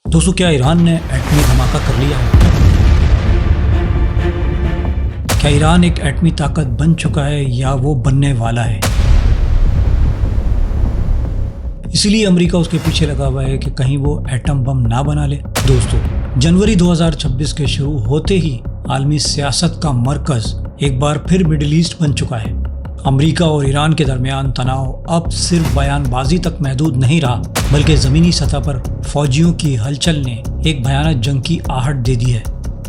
दोस्तों, क्या ईरान ने एटमी धमाका कर लिया है? क्या ईरान एक एटमी ताकत बन चुका है या वो बनने वाला है? इसीलिए अमेरिका उसके पीछे लगा हुआ है कि कहीं वो एटम बम ना बना ले। दोस्तों, जनवरी 2026 के शुरू होते ही आलमी सियासत का मरकज एक बार फिर मिडिल ईस्ट बन चुका है। अमेरिका और ईरान के दरमियान तनाव अब सिर्फ बयानबाजी तक महदूद नहीं रहा, बल्कि ज़मीनी सतह पर फौजियों की हलचल ने एक भयानक जंग की आहट दे दी है।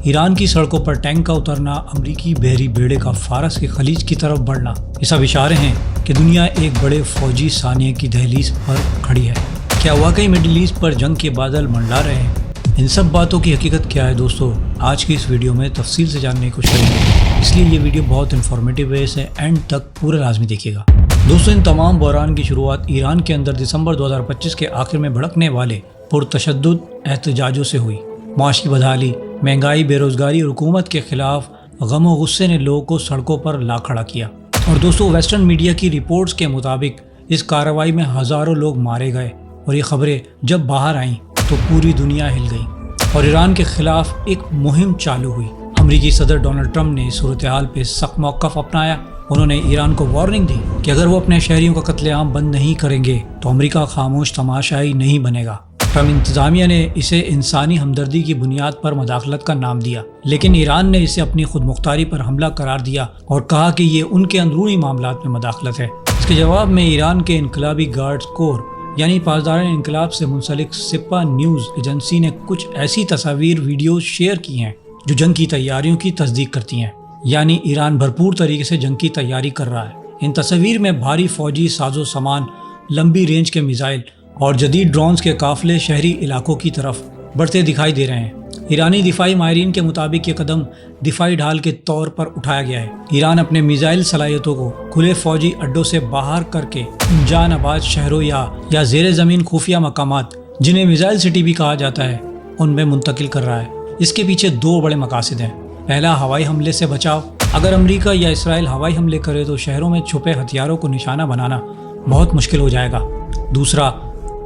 ईरान की सड़कों पर टैंक का उतरना, अमरीकी बहरी बेड़े का फारस के खलीज की तरफ बढ़ना, ये सब इशारे हैं कि दुनिया एक बड़े फौजी सानिए की दहलीज पर खड़ी है। क्या वाकई मिडिल ईस्ट पर जंग के बादल मंडरा रहे हैं? इन सब बातों की हकीकत क्या है दोस्तों, आज की इस वीडियो में तफसील से जानने की कोशिश करेंगे। इसलिए ये वीडियो बहुत इन्फॉर्मेटिव है, इसे एंड तक पूरा लाजमी देखिएगा। दोस्तों, इन तमाम बहरान की शुरुआत ईरान के अंदर दिसंबर 2025 के आखिर में भड़कने वाले पुरतशद्दुद एहतजाजों से हुई। माशी बदहाली, महंगाई, बेरोजगारी और हुकूमत के खिलाफ गम और गुस्से ने लोगों को सड़कों पर ला खड़ा किया। और दोस्तों, वेस्टर्न मीडिया की रिपोर्ट्स के मुताबिक इस कार्रवाई में हज़ारों लोग मारे गए और ये खबरें जब बाहर आईं तो पूरी दुनिया हिल गई और ईरान के खिलाफ एक मुहिम चालू हुई। अमरीकी सदर डोनाल्ड ट्रंप ने सूरत हाल पे सख्त मौक़िफ़ अपनाया। उन्होंने ईरान को वार्निंग दी कि अगर वो अपने शहरियों का कत्लेआम बंद नहीं करेंगे तो अमेरिका खामोश तमाशाई नहीं बनेगा। ट्रंप इंतज़ामिया ने इसे इंसानी हमदर्दी की बुनियाद पर मदाखलत का नाम दिया, लेकिन ईरान ने इसे अपनी खुद मुख्तारी पर हमला करार दिया और कहा कि ये उनके अंदरूनी मामलात में मदाखलत है। इसके जवाब में ईरान के इनकलाबी गार्ड्स कोर यानी पासदार इनकलाब से मुंसलिक सिप्पा न्यूज़ एजेंसी ने कुछ ऐसी तस्वीर वीडियो शेयर की हैं जो जंग की तैयारियों की तस्दीक करती हैं। यानी ईरान भरपूर तरीके से जंग की तैयारी कर रहा है। इन तस्वीर में भारी फौजी साजो सामान, लंबी रेंज के मिसाइल और जदीद ड्रोन्स के काफिले शहरी इलाकों की तरफ बढ़ते दिखाई दे रहे हैं। ईरानी दिफाई माहिरीन के मुताबिक ये कदम दिफाई ढाल के तौर पर उठाया गया है। ईरान अपने मिसाइल सलाहियतों को खुले फौजी अड्डों से बाहर करके जान आबाद शहरों या जेर ज़मीन खुफिया मकामात, जिन्हें मिसाइल सिटी भी कहा जाता है, उनमें मुंतकिल कर रहा है। इसके पीछे दो बड़े मकासद हैं। पहला, हवाई हमले से बचाव। अगर अमेरिका या इसराइल हवाई हमले करे तो शहरों में छुपे हथियारों को निशाना बनाना बहुत मुश्किल हो जाएगा। दूसरा,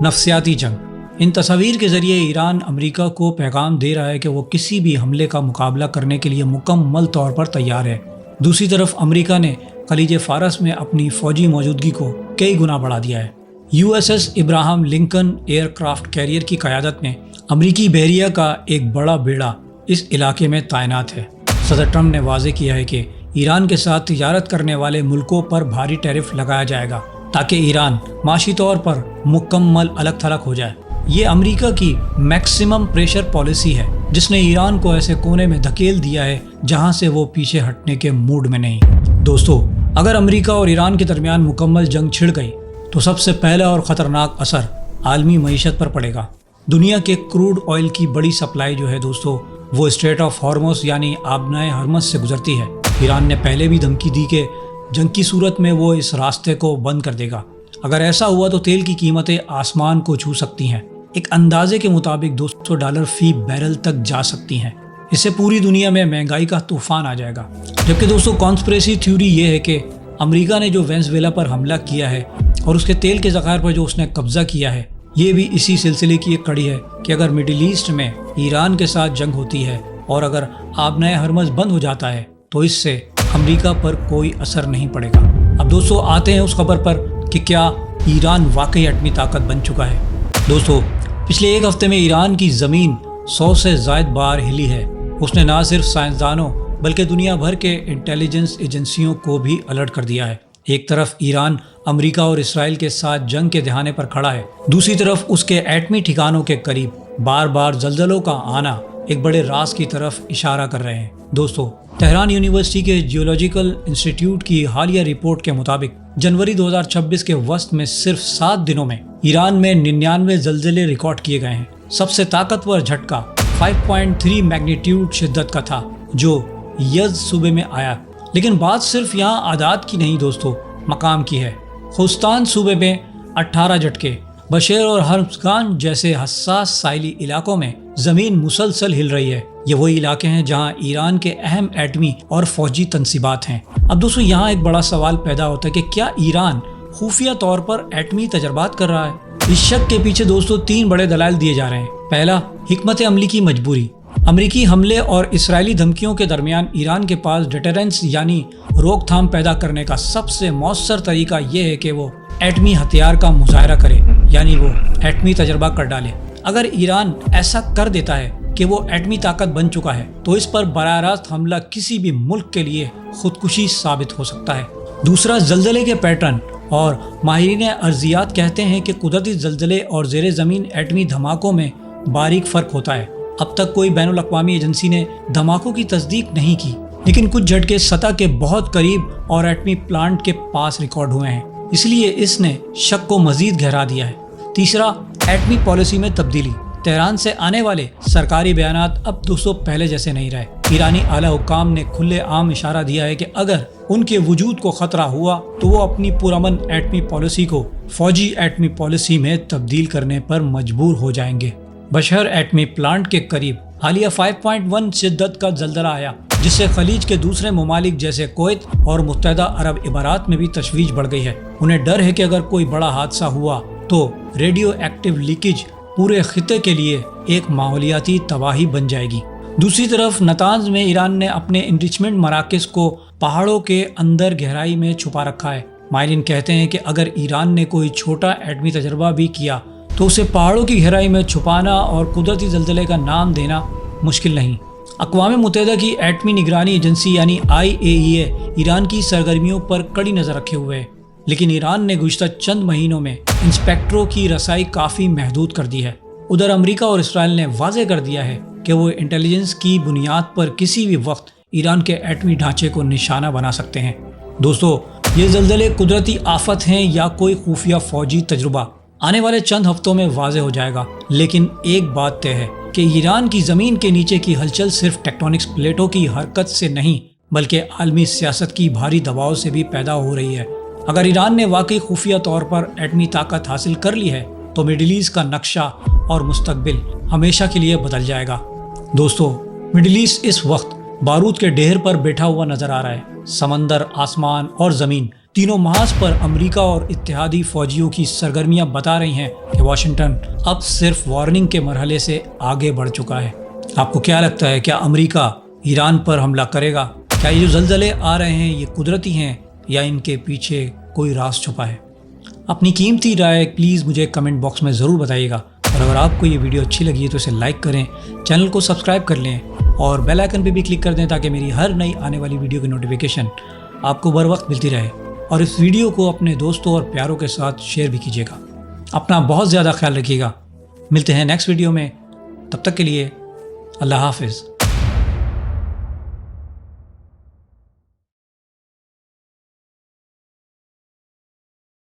नफसियाती जंग। इन तस्वीर के ज़रिए ईरान अमेरिका को पैगाम दे रहा है कि वो किसी भी हमले का मुकाबला करने के लिए मुकम्मल तौर पर तैयार है। दूसरी तरफ अमेरिका ने खलीज फारस में अपनी फ़ौजी मौजूदगी को कई गुना बढ़ा दिया है। USS Ibrahim Lincoln aircraft carrier की क़यादत में अमरीकी बहरिया का एक बड़ा बेड़ा इस इलाके में तैनात है। सदर ट्रंप ने वाज़े किया है कि ईरान के साथ तिजारत करने वाले मुल्कों पर भारी टैरिफ लगाया जाएगा ताकि ईरान माशी तौर पर मुकम्मल अलग थलग हो जाए। ये अमेरिका की मैक्सिमम प्रेशर पॉलिसी है जिसने ईरान को ऐसे कोने में धकेल दिया है जहां से वो पीछे हटने के मूड में नहीं। दोस्तों, अगर अमेरिका और ईरान के दरमियान मुकम्मल जंग छिड़ गई तो सबसे पहला और ख़तरनाक असर आलमी मईशत पर पड़ेगा। दुनिया के क्रूड ऑयल की बड़ी सप्लाई जो है दोस्तों, वो स्ट्रेट ऑफ हॉर्मुज़ यानी आबनाए हरमज़ से गुजरती है। ईरान ने पहले भी धमकी दी कि जंग की सूरत में वो इस रास्ते को बंद कर देगा। अगर ऐसा हुआ तो तेल की कीमतें आसमान को छू सकती हैं। एक अंदाजे के मुताबिक $200 फी बैरल तक जा सकती हैं। इससे पूरी दुनिया में महंगाई का तूफान आ जाएगा। जबकि दोस्तों, कॉन्स्पिरेसी थ्योरी ये है कि अमेरिका ने जो वेनेजुएला पर हमला किया है और उसके तेल के ज़खायर पर जो उसने कब्जा किया है, ये भी इसी सिलसिले की एक कड़ी है कि अगर मिडिल ईस्ट में ईरान के साथ जंग होती है और अगर आबनाए हरमज़ बंद हो जाता है तो इससे अमेरिका पर कोई असर नहीं पड़ेगा। अब दोस्तों, आते हैं उस खबर पर कि क्या ईरान वाकई एटमी ताकत बन चुका है। दोस्तों, पिछले एक हफ्ते में ईरान की ज़मीन 100 से ज़ायद बार हिली है। उसने ना सिर्फ साइंसदानों बल्कि दुनिया भर के इंटेलिजेंस एजेंसियों को भी अलर्ट कर दिया है। एक तरफ ईरान अमेरिका और इसराइल के साथ जंग के दहाने पर खड़ा है, दूसरी तरफ उसके एटमी ठिकानों के करीब बार बार जल्जलों का आना एक बड़े राज की तरफ इशारा कर रहे हैं। दोस्तों, तेहरान यूनिवर्सिटी के जियोलॉजिकल इंस्टीट्यूट की हालिया रिपोर्ट के मुताबिक जनवरी 2026 के वस्त में सिर्फ 7 दिनों में ईरान में 99 जल्जले रिकॉर्ड किए गए हैं। सबसे ताकतवर झटका 5.3 मैग्नीट्यूड शिद्दत का था जो यज़्द सूबे में आया। लेकिन बात सिर्फ यहाँ आदाद की नहीं दोस्तों, मकाम की है। खुस्तान सूबे में 18 झटके, बशेर और हर्मज़गान जैसे हसास साइली इलाकों में ज़मीन मुसलसल हिल रही है। ये वही इलाके हैं जहाँ ईरान के अहम एटमी और फौजी तनसीबात हैं। अब दोस्तों, यहाँ एक बड़ा सवाल पैदा होता है कि क्या ईरान खुफिया तौर पर एटमी तजर्बात कर रहा है? इस शक के पीछे दोस्तों 3 बड़े दलाइल दिए जा रहे हैं। पहला, हिकमत अमली की मजबूरी। अमरीकी हमले और इसराइली धमकियों के दरमियान ईरान के पास डिटरेंस यानी रोकथाम पैदा करने का सबसे मौसर तरीका ये है कि वो एटमी हथियार का मुजाहरा करे, यानी वो एटमी तजर्बा कर डाले। अगर ईरान ऐसा कर देता है कि वो एटमी ताकत बन चुका है तो इस पर बराह रास्त हमला किसी भी मुल्क के लिए खुदकुशी साबित हो सकता है। दूसरा, जल्जले के पैटर्न, और माहिरीन अर्जियात कहते हैं कि कुदरती जल्जले और ज़ेरे ज़मीन एटमी धमाकों में बारीक फ़र्क होता है। अब तक कोई बैनुल अक़वामी एजेंसी ने धमाकों की तस्दीक नहीं की, लेकिन कुछ झटके सतह के बहुत करीब और एटमी प्लांट के पास रिकॉर्ड हुए हैं, इसलिए इसने शक को मज़ीद गहरा दिया है। तीसरा, एटमी पॉलिसी में तब्दीली। तेहरान से आने वाले सरकारी बयानात अब 200 पहले जैसे नहीं रहे। ईरानी आला हुक्काम ने खुले आम इशारा दिया है कि अगर उनके वजूद को खतरा हुआ तो वो अपनी पुरअमन एटमी पॉलिसी को फौजी एटमी पॉलिसी में तब्दील करने पर मजबूर हो जाएंगे। बशहर एटमी प्लांट के करीब हालिया 5.1 शिद्दत का जल्जला आया, जिससे खलीज के दूसरे ममालिक जैसे कुवैत और मुत्तहदा अरब इमारात में भी तशवीश बढ़ गई है। उन्हें डर है कि अगर कोई बड़ा हादसा हुआ तो रेडियो एक्टिव लीकेज पूरे खिते के लिए एक माहौलियाती तबाही बन जाएगी। दूसरी तरफ नतांज में ईरान ने अपने इनरिचमेंट मराकज़ को पहाड़ों के अंदर गहराई में छुपा रखा है। माहिरीन कहते हैं कि अगर ईरान ने कोई छोटा एटमी तजर्बा भी किया तो उसे पहाड़ों की गहराई में छुपाना और कुदरती जल्जले का नाम देना मुश्किल नहीं। अक़वाम मुत्तहिदा की एटमी निगरानी एजेंसी यानी IAEA ईरान की सरगर्मियों पर कड़ी नज़र रखे हुए है, लेकिन ईरान ने गुज़िश्ता चंद महीनों में इंस्पेक्टरों की रसाई काफ़ी महदूद कर दी है। उधर अमेरिका और इसराइल ने वाज़ेह कर दिया है कि वो इंटेलिजेंस की बुनियाद पर किसी भी वक्त ईरान के एटमी ढांचे को निशाना बना सकते हैं। दोस्तों, ये जल्जले कुदरती आफत हैं या कोई खुफिया फौजी तजुर्बा, आने वाले चंद हफ्तों में वाज़ेह हो जाएगा। लेकिन एक बात तय है कि ईरान की ज़मीन के नीचे की हलचल सिर्फ टेक्टोनिक्स प्लेटों की हरकत से नहीं बल्कि आलमी सियासत की भारी दबाव से भी पैदा हो रही है। अगर ईरान ने वाकई खुफिया तौर पर एटमी ताकत हासिल कर ली है तो मिडिल ईस्ट का नक्शा और मुस्तकबिल हमेशा के लिए बदल जाएगा। दोस्तों, मिडिल ईस्ट इस वक्त बारूद के ढेर पर बैठा हुआ नजर आ रहा है। समंदर, आसमान और ज़मीन तीनों महाज पर अमेरिका और इत्तेहादी फौजियों की सरगर्मियां बता रही हैं कि वाशिंगटन अब सिर्फ वार्निंग के मरहले से आगे बढ़ चुका है। आपको क्या लगता है, क्या अमेरिका ईरान पर हमला करेगा? क्या ये जो जल्जले आ रहे हैं ये कुदरती हैं या इनके पीछे कोई राज छुपा है? अपनी कीमती राय प्लीज़ मुझे कमेंट बॉक्स में ज़रूर बताइएगा, और अगर आपको ये वीडियो अच्छी लगी है तो इसे लाइक करें, चैनल को सब्सक्राइब कर लें और बेल आइकन पे भी क्लिक कर दें ताकि मेरी हर नई आने वाली वीडियो की नोटिफिकेशन आपको बर वक्त मिलती रहे। और इस वीडियो को अपने दोस्तों और प्यारों के साथ शेयर भी कीजिएगा। अपना बहुत ज़्यादा ख्याल रखिएगा। मिलते हैं नेक्स्ट वीडियो में, तब तक के लिए अल्लाह हाफिज़।